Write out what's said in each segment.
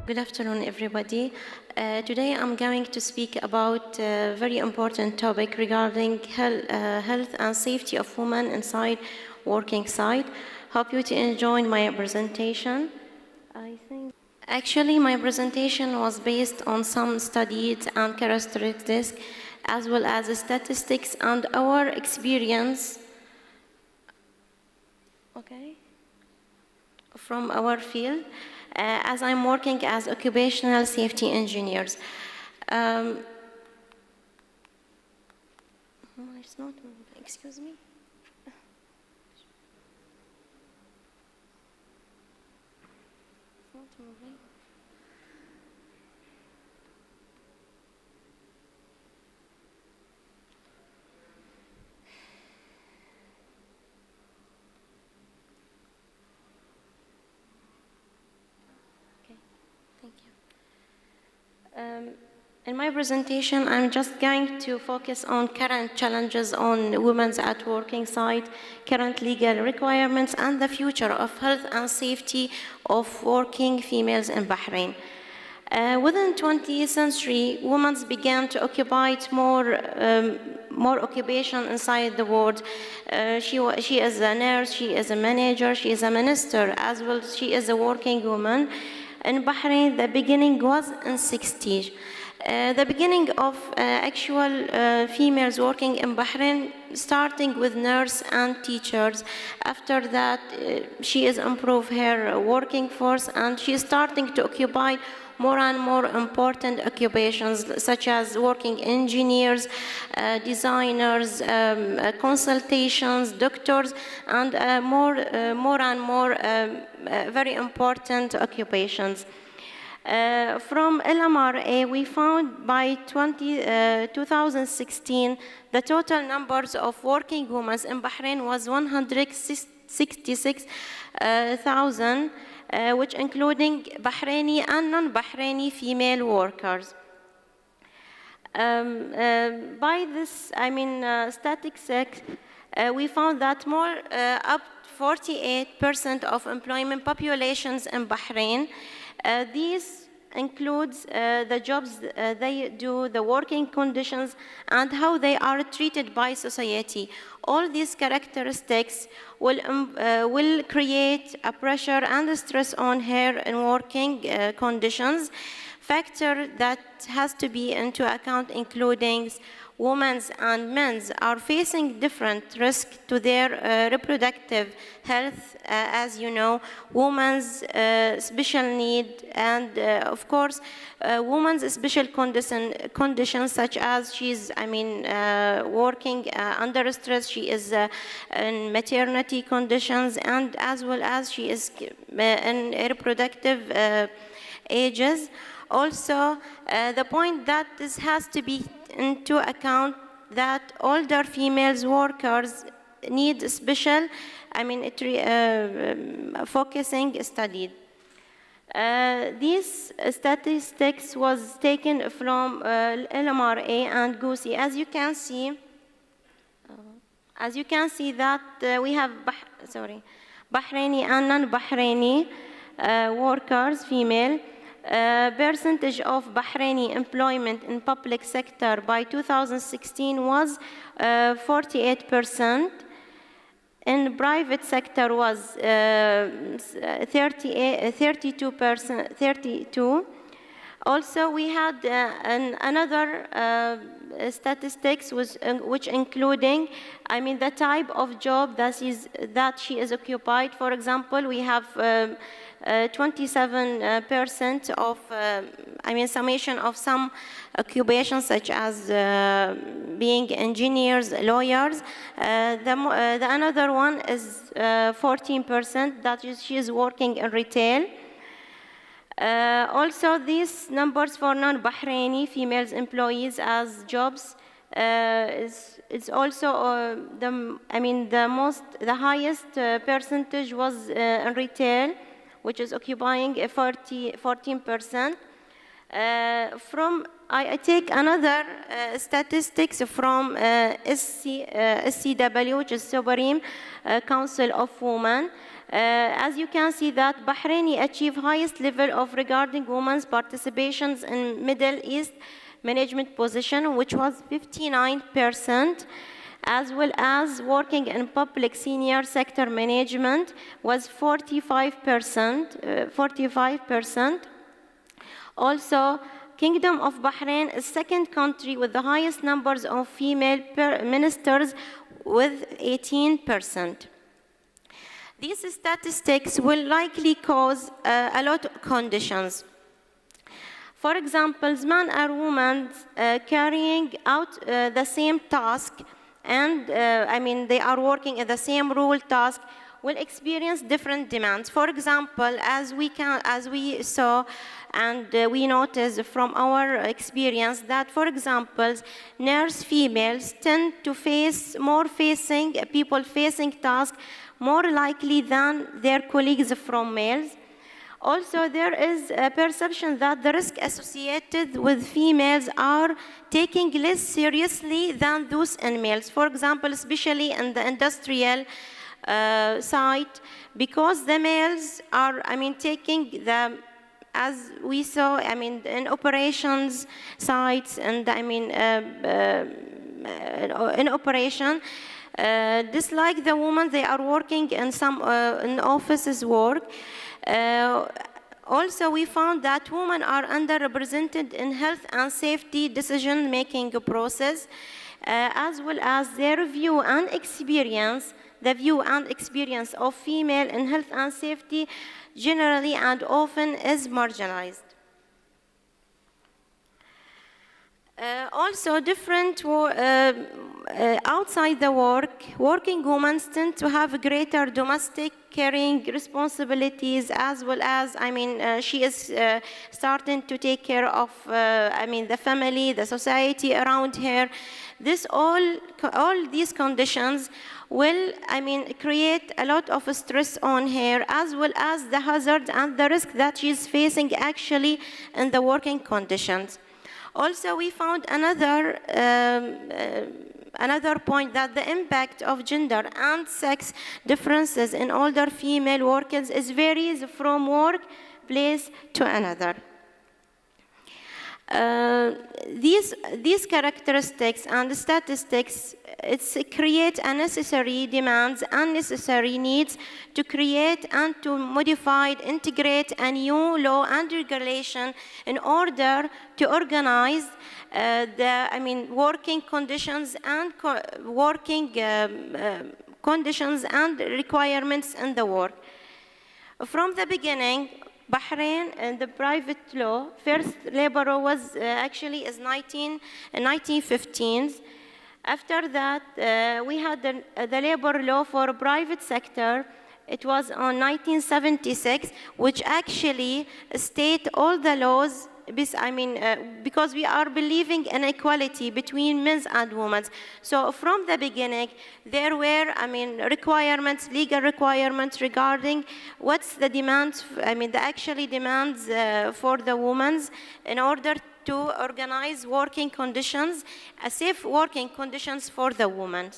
Good afternoon, everybody. Today I'm going to speak about a very important topic regarding health and safety of women inside working site. Hope you to enjoy my presentation. Actually, my presentation was based on some studies and characteristics, as well as statistics and our experience. From our field, as I'm working as occupational safety engineers. It's not moving. Excuse me. It's not moving. In my presentation, I'm just going to focus on current challenges on women's at working site, current legal requiremements, and the future of health and safety of working females in Bahrain. Within the 20th century, women began to occupy more occupation inside the world. She is a nurse, she is a manager, she is a minister, as well she is a working woman. In Bahrain, the beginning was in 60s. The beginning of actual females working in Bahrain, starting with nurse and teachers. After that, she is improved her working force, and she is starting to occupy more and more important occupations, such as working engineers, designers, consultations, doctors, and more and more very important occupations. From LMRA, we found by 2016, the total numbers of working women in Bahrain was 166,000, which including Bahraini and non-Bahraini female workers. By this, statistics, we found that up 48% of employment populations in Bahrain. These includes the jobs they do, the working conditions, and how they are treated by society. All these characteristics will create a pressure and stress on her in working conditions. Factor that has to be into account, including women's and men's are facing different risks to their reproductive health, as you know, women's special need, and of course, women's special conditions such as she's, working under stress, she is in maternity conditions, and as well as she is in reproductive ages. Also, the point that this has to be into account that older females workers need special, focusing studied. These statistics was taken from LMRA and GUSI. As you can see that we have Bahraini and non-Bahraini workers, female. Percentage of Bahraini employment in public sector by 2016 was 48%. In private sector was 32%. Also, we had another statistics which including, the type of job that she is occupied. For example, we have 27% of, summation of some occupations such as being engineers, lawyers. The another one is 14% that she is working in retail. Also, these numbers for non-Bahraini females employees as jobs is also the highest percentage was in retail, which is occupying 14%. From I take another statistics from SCW, which is Supreme Council of Women. As you can see that Bahrain achieved highest level of regarding women's participations in Middle East management position, which was 59%, as well as working in public senior sector management was 45%. Also, Kingdom of Bahrain is second country with the highest numbers of female ministers with 18%. These statistics will likely cause a lot of conditions. For example, men and women carrying out the same task, and they are working in the same role task, will experience different demands. For example, as we saw and we noticed from our experience that, for example, nurse females tend to face people facing tasks more likely than their colleagues from males. Also, there is a perception that the risk associated with females are taken less seriously than those in males. For example, especially in the industrial side, because the males are, taking the, as we saw, in operations sites and in operation, just like the women, they are working in some in offices work. Also, we found that women are underrepresented in health and safety decision-making process, as well as their view and experience. The view and experience of female in health and safety generally and often is marginalized. Also, outside the working women tend to have greater domestic caring responsibilities, as well as, she is starting to take care of, the family, the society around her. All these conditions will, create a lot of stress on her, as well as the hazard and the risk that she's facing actually in the working conditions. Also, we found another point that the impact of gender and sex differences in older female workers varies from workplace to another. These characteristics and statistics create a necessary demands and necessary needs to create and to modify, integrate a new law and regulation in order to organize working conditions and conditions and requirements in the work. From the beginning, Bahrain and the private law, first labor law was actually is 1915s. After that, we had the labor law for private sector. It was on 1976, which actually state all the laws. Because we are believing in equality between men and women. So from the beginning, there were, requirements, legal requirements regarding what's the demands, the actually demands for the women in order to organize working conditions, safe working conditions for the women.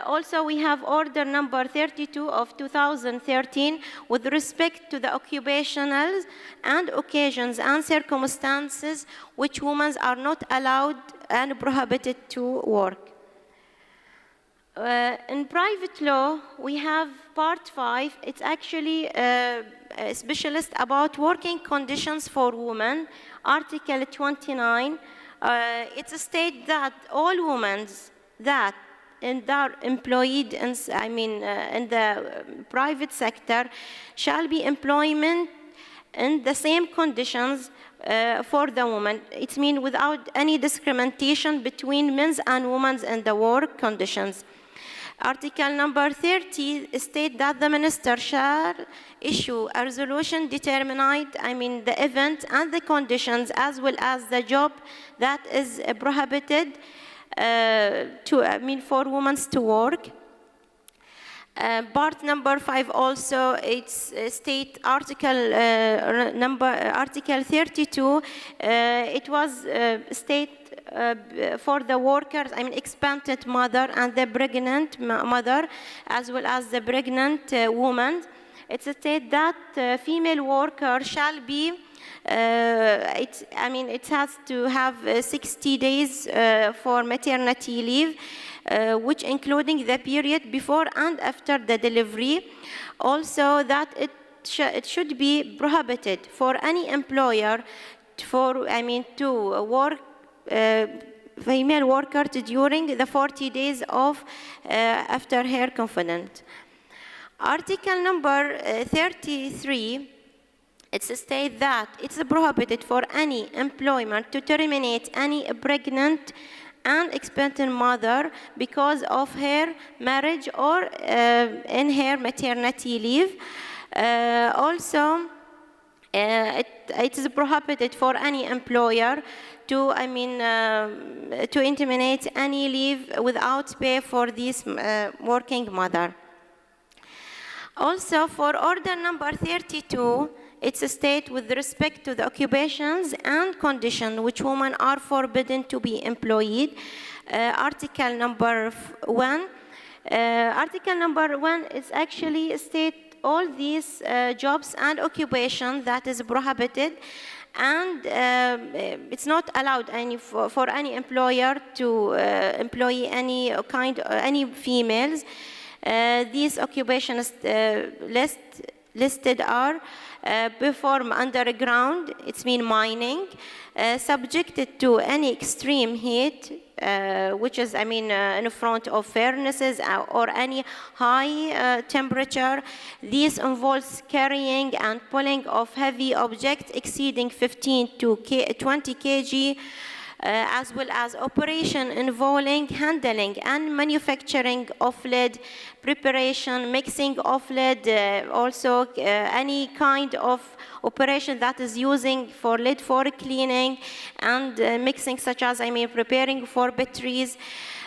Also, we have order number 32 of 2013 with respect to the occupational and occasions and circumstances which women are not allowed and prohibited to work. In private law, we have part 5. It's actually a specialist about working conditions for women, Article 29. It states that all women that are employed in the private sector shall be employment in the same conditions for the woman. It means without any discrimination between men and women in the work conditions. Article number 30 states that the minister shall issue a resolution determining, the event and the conditions as well as the job that is prohibited for women to work. Part number 5 also, it's state article article 32. It was state for the workers, I mean expectant mother and the pregnant mother, as well as the pregnant woman. It's a state that female worker shall be it has to have 60 days for maternity leave, which including the period before and after the delivery. Also that it should be prohibited for any employer to work female worker during the 40 days of after her confinement. Article number 33, it states that it's prohibited for any employer to terminate any pregnant and expectant mother because of her marriage or in her maternity leave. Also, it is prohibited for any employer to terminate any leave without pay for this working mother. Also, for order number 32, it's a state with respect to the occupations and conditions which women are forbidden to be employed. Article number 1. Article number 1 is actually state all these jobs and occupations that is prohibited, and it's not allowed for any employer to employ any females. These occupations listed are perform underground, it's mean mining, subjected to any extreme heat, which is, in front of furnaces or any high temperature. This involves carrying and pulling of heavy objects exceeding 15 to 20 kg, as well as operation involving handling and manufacturing of lead, preparation, mixing of lead, also any kind of operation that is using for lead for cleaning and mixing, such as preparing for batteries.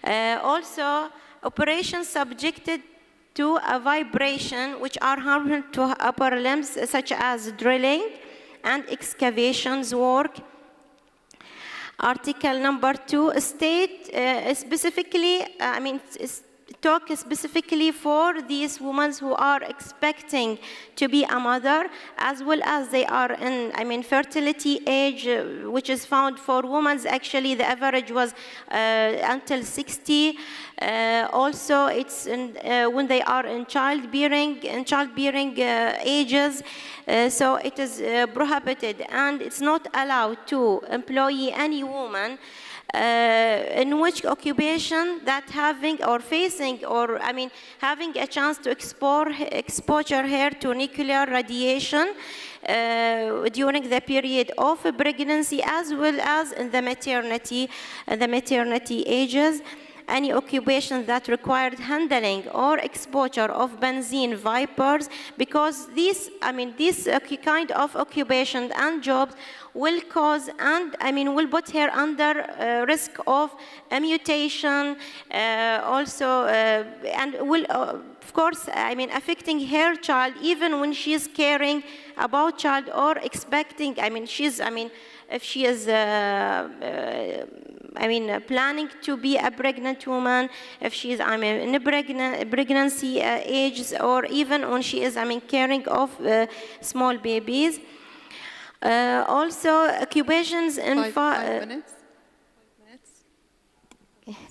Also, operations subjected to a vibration which are harmful to upper limbs, such as drilling and excavations work. Article number 2 state specifically, talk specifically for these women who are expecting to be a mother, as well as they are in fertility age, which is found for women. Actually, the average was until 60. Also, it's when they are in childbearing ages. So it is prohibited, and it's not allowed to employ any woman in which occupation that having or facing or having a chance to exposure her to nuclear radiation during the period of pregnancy, as well as in the maternity ages. Any occupation that required handling or exposure of benzene vapors, because this kind of occupation and jobs will cause and will put her under risk of a mutation, also and will of course affecting her child, even when she is caring about child or expecting. If she is planning to be a pregnant woman, if she is in a pregnancy age, or even when she is caring of small babies. Also, occupations in 5 minutes.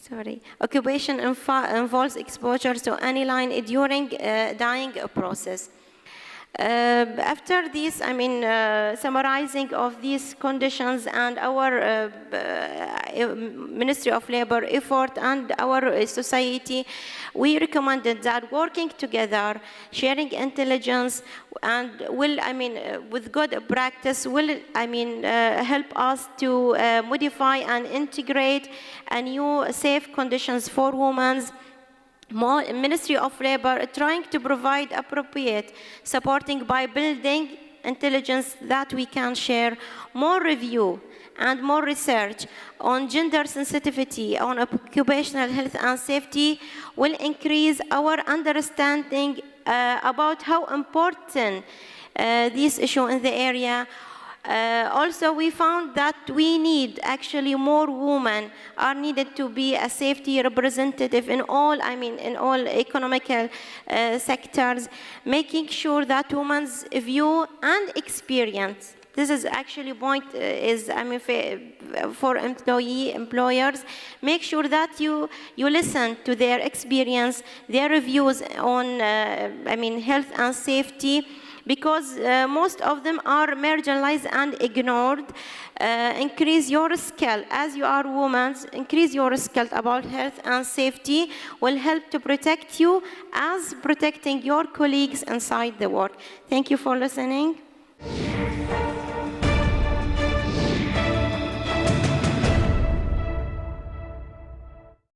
Sorry. Occupation involves exposure to any line during dying process. After this, summarizing of these conditions and our Ministry of Labor effort and our society, we recommended that working together, sharing intelligence, and will, with good practice, will, help us to modify and integrate a new safe conditions for women. Ministry of Labor trying to provide appropriate supporting by building intelligence that we can share, more review and more research on gender sensitivity, on occupational health and safety will increase our understanding about how important this issue in the area. Also, we found that we need actually more women are needed to be a safety representative in all, in all economical sectors, making sure that women's view and experience. This is actually point for employers, make sure that you listen to their experience, their reviews on health and safety, because most of them are marginalized and ignored. Increase your skill as you are women. Increase your skill about health and safety will help to protect you as protecting your colleagues inside the work. Thank you for listening.